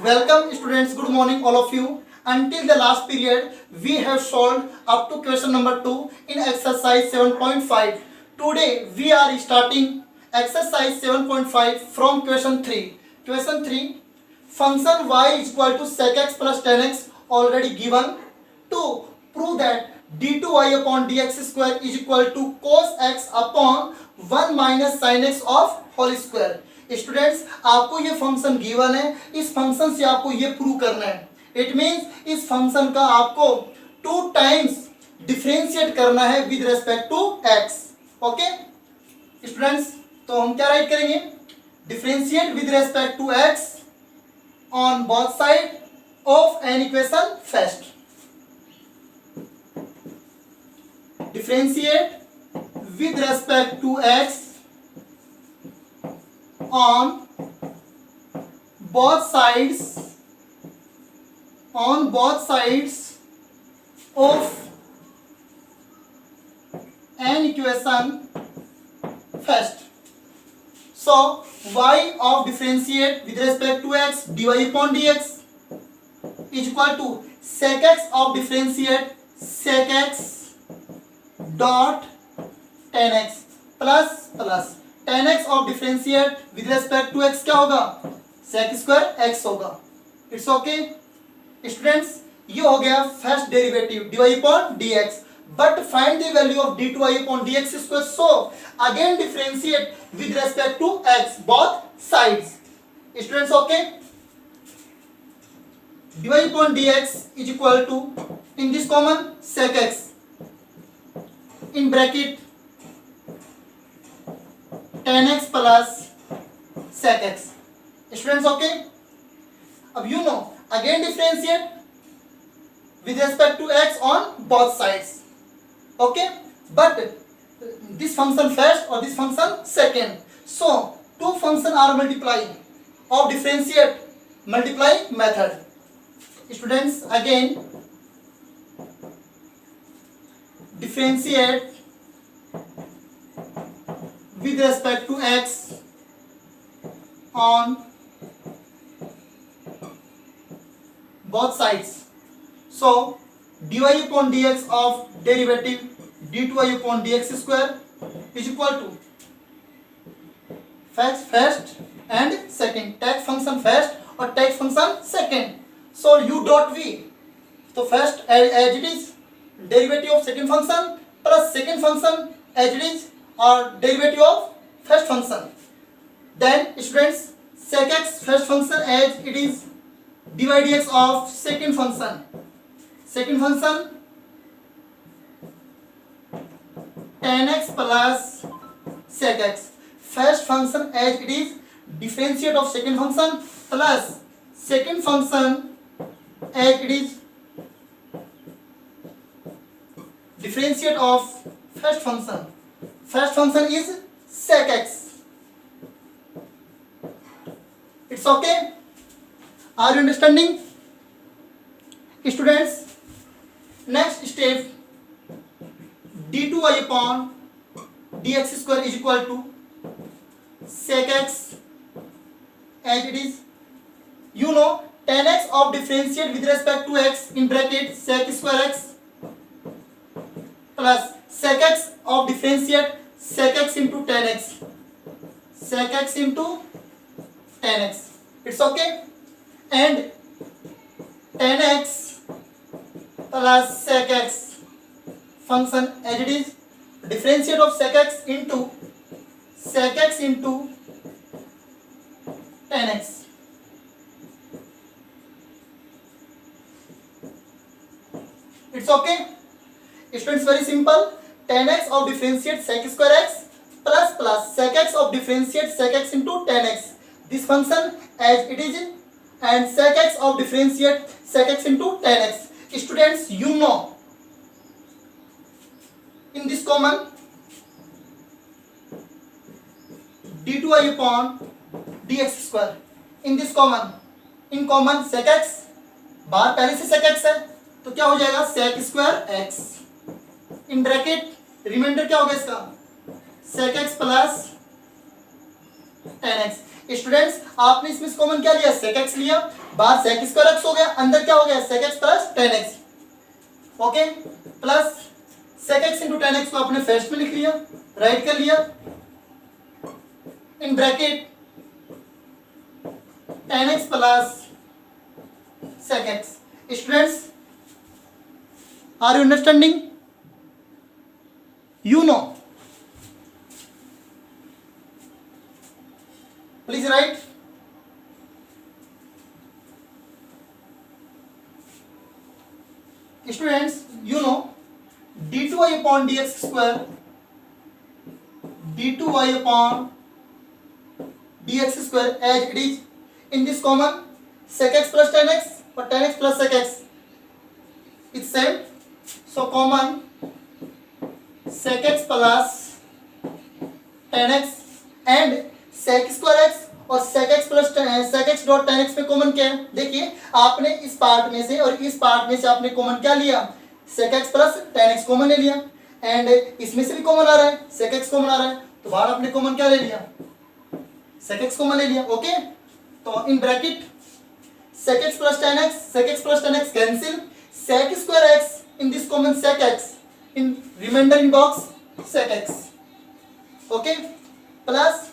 Welcome students, good morning all of you. Until the last period, we have solved up to question number 2 in exercise 7.5. Today we are starting exercise 7.5 from question 3. Question 3, function y is equal to sec x plus tan x already given. To prove that d2y upon dx square is equal to cos x upon 1 minus sin x of whole square. Students आपको ये function given है, इस function से आपको ये prove करना है. It means इस फंक्शन का आपको 2 टाइम्स डिफरेंशिएट करना है with respect to x. Okay students, तो हम क्या राइट करेंगे? Differentiate with respect to x on both side of an equation first. Differentiate with respect to x on both sides of an equation first. So y of differentiate with respect to x dy upon dx is equal to sec x of differentiate sec x dot tan x plus tan x of differentiate with respect to x क्या होगा? sec square x होगा. It's okay students, ये हो गया first derivative dy upon dx. But find the value of d2y upon dx square. So again differentiate with respect to x both sides. Students okay, dy upon dx is equal to, in this common, sec x in bracket tan x plus sec x. Students okay, अब you know again differentiate with respect to x on both sides. Okay, but this function first और this function second. So two function are multiplying of differentiate multiply method. Students again differentiate with respect to x on both sides. So dy upon dx of derivative d2y upon dx square is equal to first and second. Take function first or take function second. So u dot v, so first as it is derivative of second function plus second function as it is or derivative of first function. Then students, sec x first function as it is dy dx of second function tan x plus sec x. First function as it is differentiate of second function plus second function as it is differentiate of first function. First function is sec x. It's okay? Are you understanding? Students, next step, d2y upon dx square is equal to sec x as it is. You know tan x of differentiate with respect to x in bracket sec square x plus sec x of differentiate sec x into tan x, sec x into tan x. It's okay? And tan x plus sec x function as it is differentiate of sec x into tan x. It's okay? Students, very simple. Tan x of differentiate sec square x plus sec x of differentiate sec x into tan x. This function as it is and sec x of differentiate sec x into tan x. Students, you know in this common d2y upon dx square. In this common, in common sec x, बाहर पहले से sec x है तो क्या हो जाएगा? sec square x. In bracket reminder क्या होगा इसका? sec x plus tan x. Students आपने इसमें कॉमन क्या लिया, sec x लिया, बाहर sec स्क्वायर x हो गया, अंदर क्या हो गया sec x plus tan x, okay, plus sec x into tan x को आपने फर्स्ट में लिख लिया, राइट कर लिया, in bracket tan x plus sec x. Students are you understanding? You know. Please write. Students, you know d2y upon dx square, d2y upon dx square as it is in this common sec x plus tan x or tan x plus sec x. It's same. So common sec x plus tan x and sec square x और sec x plus sec x dot tan x में common क्या है? देखिए आपने इस part में से और इस पार्ट में से आपने कॉमन क्या लिया, sec x plus tan x common ले लिया, एंड इसमें से भी कॉमन आ रहा है, sec x कॉमन आ रहा है, तो बाहर आपने कॉमन क्या ले लिया, sec x कॉमन ले लिया, ओके. तो in bracket sec x plus tan x cancel, sec square x in this common sec x in remainder in box sec x, okay, plus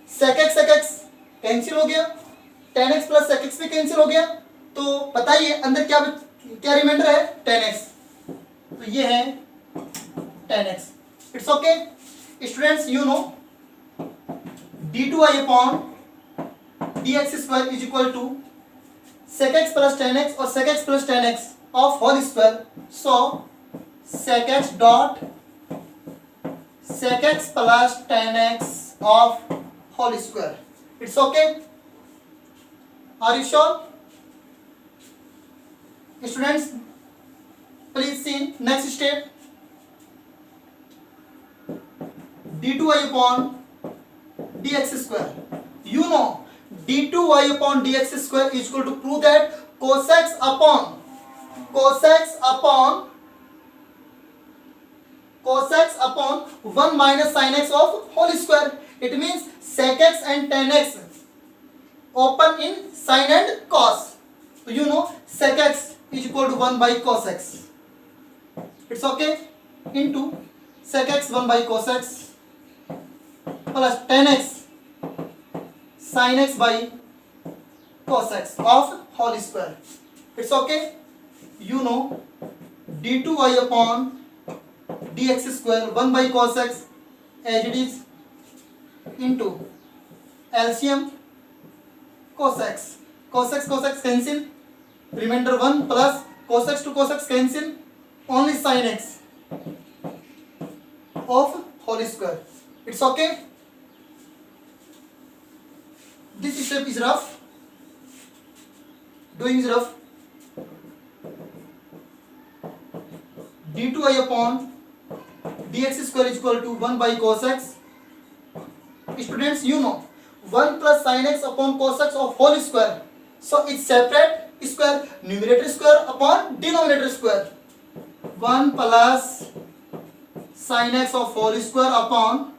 sec x cancel हो गया, tan x plus sec x भी cancel हो गया, तो बताइए अंदर क्या reminder है, tan x, तो ये है tan x. It's okay students, you know d2y upon dx square is equal to sec x plus tan x और sec x plus tan x of whole square. So sec x dot sec x plus tan x of whole square. It's okay. Are you sure? Students, please see next step. d2y upon dx square. You know d2y upon dx square is equal to prove that cos x upon cos x upon 1 minus sin x of whole square. It means sec x and tan x open in sin and cos. So you know sec x is equal to 1 by cos x. It's okay. Into sec x 1 by cos x plus tan x sin x by cos x of whole square. It's okay. You know d2y upon dx square 1 by cos x as it is into LCM cos x cancel, remainder 1 plus cos x to cos x cancel, only sin x of whole square. It's okay. This step is rough, doing is rough. d2y upon dx square is equal to 1 by cos x. Students, you know 1 plus sin x upon cos x of whole square. So it's separate square, numerator square upon denominator square. 1 plus sin x of whole square upon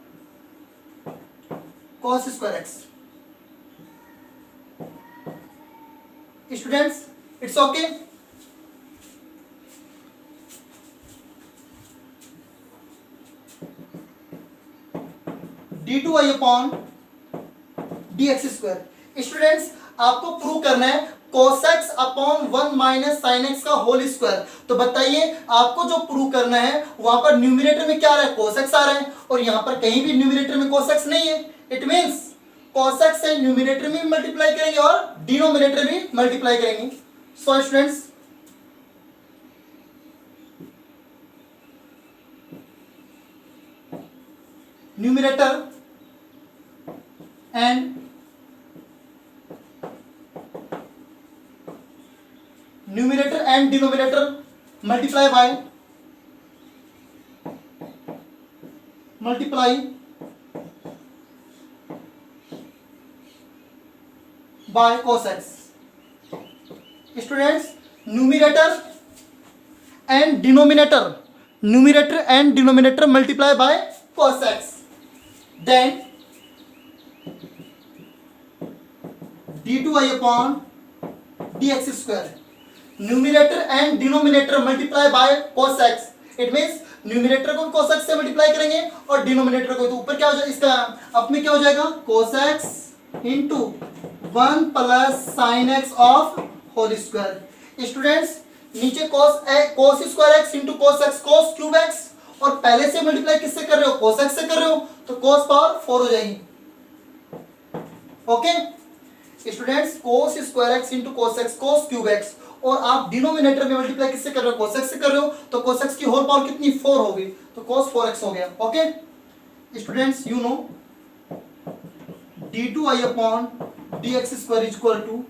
cos square x. Students, it's okay. d2y upon dx square. Students आपको prove करना है cos x upon 1 minus sin x का whole square. तो बताइए आपको जो prove करना है वहां पर न्यूमरेटर में क्या आ रहा है, cos x आ रहा है, और यहां पर कहीं भी न्यूमरेटर में cos x नहीं है. इट मींस cos x से न्यूमरेटर में मल्टीप्लाई करेंगे और डिनोमिनेटर में मल्टीप्लाई करेंगे. So students numerator and numerator and denominator multiply by cos x. Students, numerator and denominator multiply by cos x. Then d2y upon dx square. Numerator and denominator multiply by cos x. It means numerator को cos x से multiply करेंगे और denominator को, तो ऊपर क्या हो जाएगा, इसका अप में क्या हो जाएगा, cos x into 1 plus sine x of whole square. Students नीचे cos square x into cos x, cos cube x, और पहले से मल्टीप्लाई किससे कर रहे हो, cos x से कर रहे हो, तो cos पावर 4 हो जाएगी. Okay students, cos square x into cos x, cos cube x, और आप डिनोमिनेटर में मल्टीप्लाई किससे कर रहे हो, cos x से कर रहे हो, तो cos x की होल पावर कितनी, 4 होगी, तो cos 4x हो गया. Okay students, you know d2y upon dx square is equal to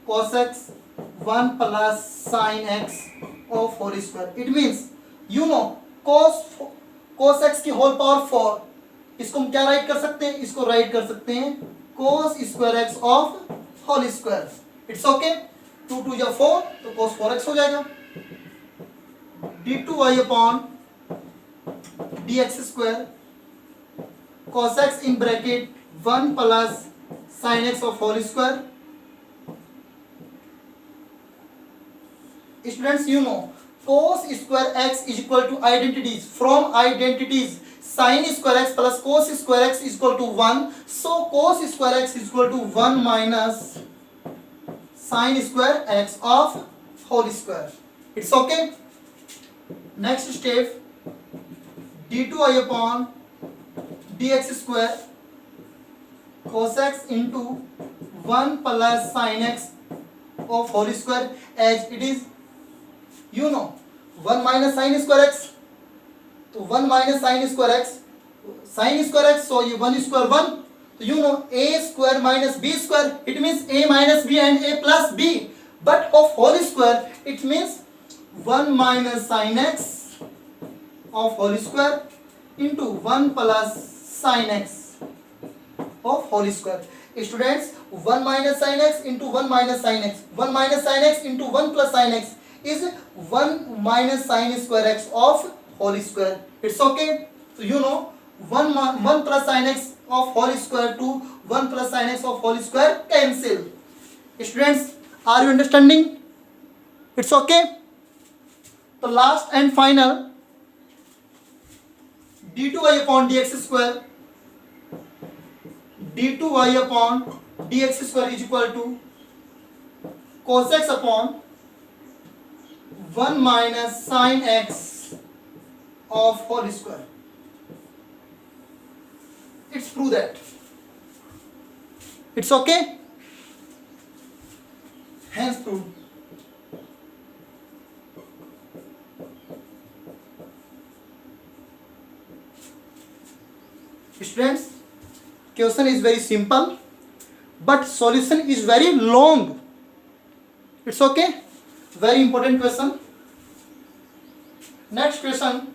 cos x 1 plus sine x of whole square. It means you know cos x की whole power 4, इसको हम क्या right कर सकते हैं, इसको राइट कर सकते हैं cos square x of whole square. It's okay, 2 2 या 4, तो cos 4x हो जाएगा. d2y upon dx square cos x in bracket 1 plus sine x of whole square. Students you know cos square x is equal to identities. From identities sin square x plus cos square x is equal to 1. So cos square x is equal to 1 minus sin square x of whole square. It's okay. Next step d2y upon dx square cos x into 1 plus sin x of whole square as it is. You know 1 minus sine square x, तो 1 minus sine square x, sine square x, so ये 1 square 1, तो you know a square minus b square, it means a minus b and a plus b, but of whole square it means 1 minus sine x of whole square into 1 plus sine x of whole square. Students 1 minus sine x into 1 minus sine x, 1 minus sine x into 1 plus sine x is 1 minus sin square x of whole square. It's okay. So you know 1 plus sin x of whole square to 1 plus sin x of whole square cancel. Students, are you understanding? It's okay. So last and final d2y upon dx square, d2y upon dx square is equal to cos x upon 1 minus sin x of whole square. It's prove that. It's okay. Hence proved. Students, question is very simple, but solution is very long. It's okay. Very important question. Next question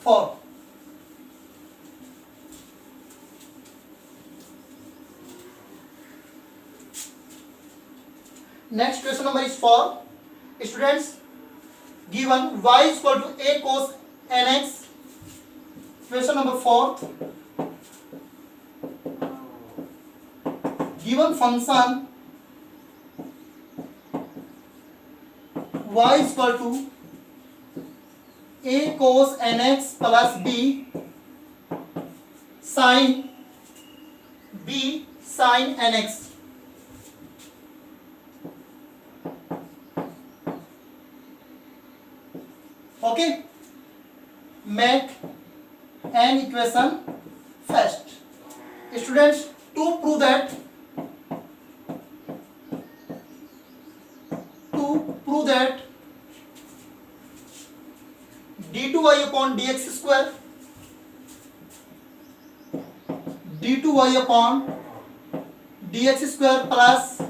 4. Next question number is 4. Students, given y is equal to a cos nx. Question number 4. Given function y is equal to a cos nx plus b sin nx. Okay, make an equation first. Students, to prove that d2y upon dx square, d2y upon dx square plus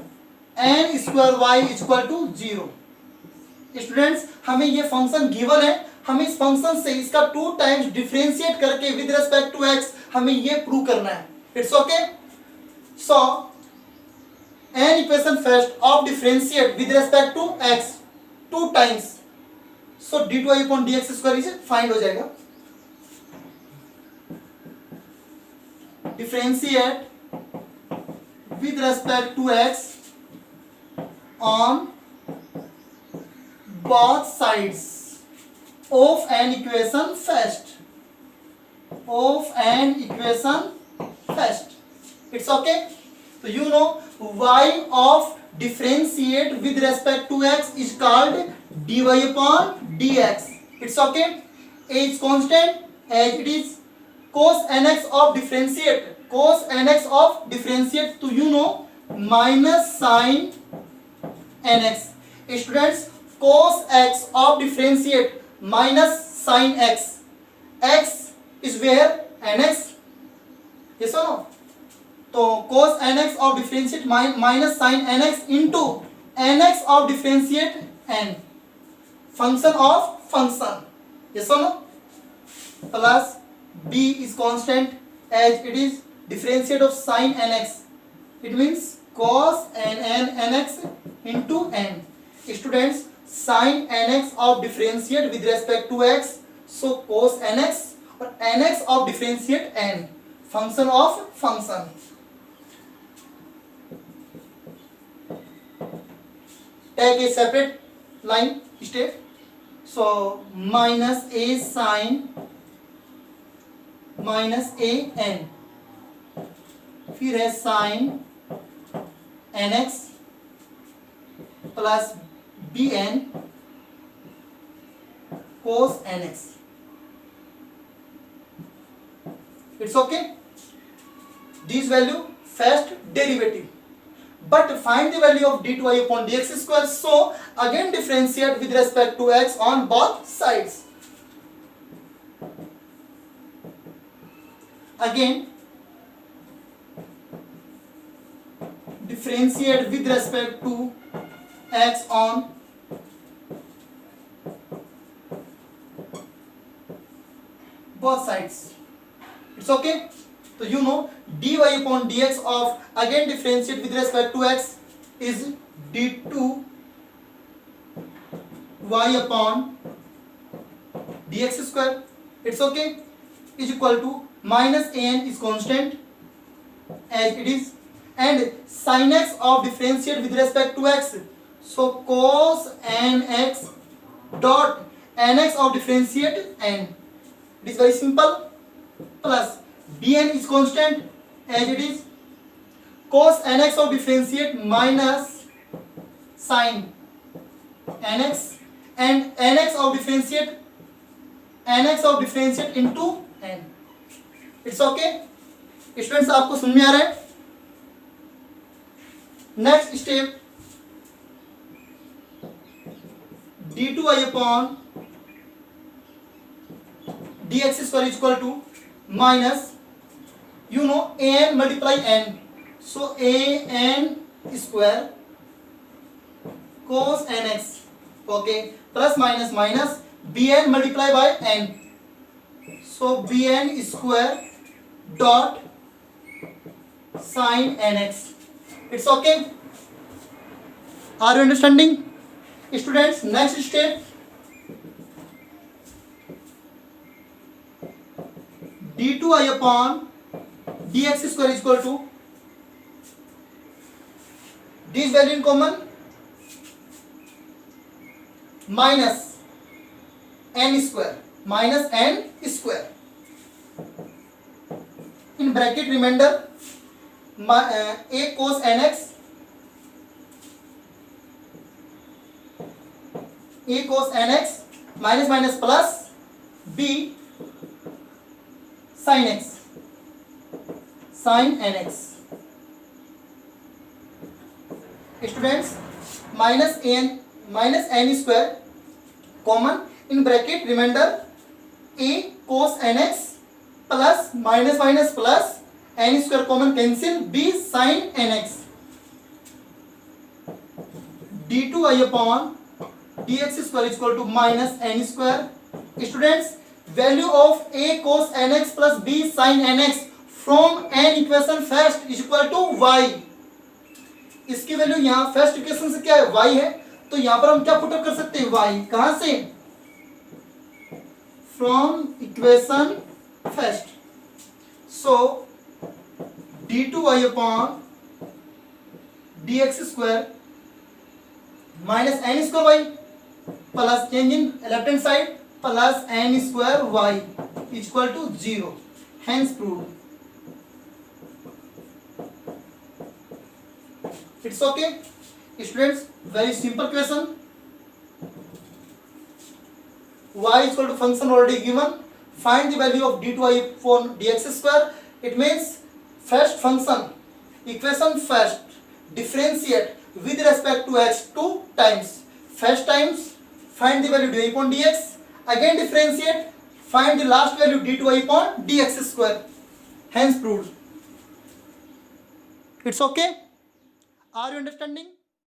n square y is equal to 0. Students, हमें ये function given है, हमें इस function से इसका 2 times differentiate करके with respect to x हमें ये प्रूव करना है. It's okay. So n equation first of differentiate with respect to x 2 times, so d2y upon dx square is find हो जाएगा. differentiate with respect to x on both sides of an equation first. It's okay. So you know y of differentiate with respect to x is called dy upon dx. It's okay. A is constant as it is. Cos nx of differentiate तो you know minus sin nx. Students, cos x of differentiate minus sin x. X is where nx. Yes or no? तो cos nx of differentiate minus sin nx into nx of differentiate n. Function of function. Yes or no? Plus b is constant as it is differentiate of sin nx. It means cos nx into n. Students, sin nx of differentiate with respect to x, so cos nx और nx of differentiate n. Function of function. Take a separate line step. So minus a sin minus a n, फिर है sin nx plus bn cos nx. It's okay. This value first derivative, but find the value of d2y upon dx square. So again differentiate with respect to x on both sides. Again differentiate with respect to x on both sides. It's okay. So you know dy upon dx of again differentiate with respect to x is d2y upon dx square. It's okay. Is equal to minus an is constant as it is, and sin x of differentiate with respect to x, so cos nx dot nx of differentiate n. It is very simple. Plus bn is constant as it is, cos nx of differentiate minus sin nx, and nx of differentiate into n. It's okay. Students आपको समझ में आ रहा है? Next step d2y upon dx square is equal to minus, you know, an multiply n, so an square cos nx, okay, plus minus minus bn multiply by n, so bn square dot sin nx. It's okay. Are you understanding, students? Next step, d2y upon dx square is equal to this value in common minus n square in bracket remainder a cos nx minus minus plus b sin nx. Students, minus n square common in bracket remainder a cos nx plus minus minus plus n square common cancel b sin nx. d2y upon dx square is equal to minus n square. Students, value of a cos nx plus b sin nx from n equation first is equal to y. इसकी value यहाँ first equation से क्या है, y है, तो यहाँ पर हम क्या पुटअप कर सकते हैं, y. कहां से? From equation first. So d2y upon dx square minus n square y plus change in left hand side plus n square y is equal to 0. Hence proved. It's okay. Students, very simple question. Y is equal to function already given. Find the value of d2y upon dx square. It means first function, equation first, differentiate with respect to x 2 times. First times find the value dy upon dx. Again differentiate, find the last value d2y upon dx square. Hence proved. It's okay. Are you understanding?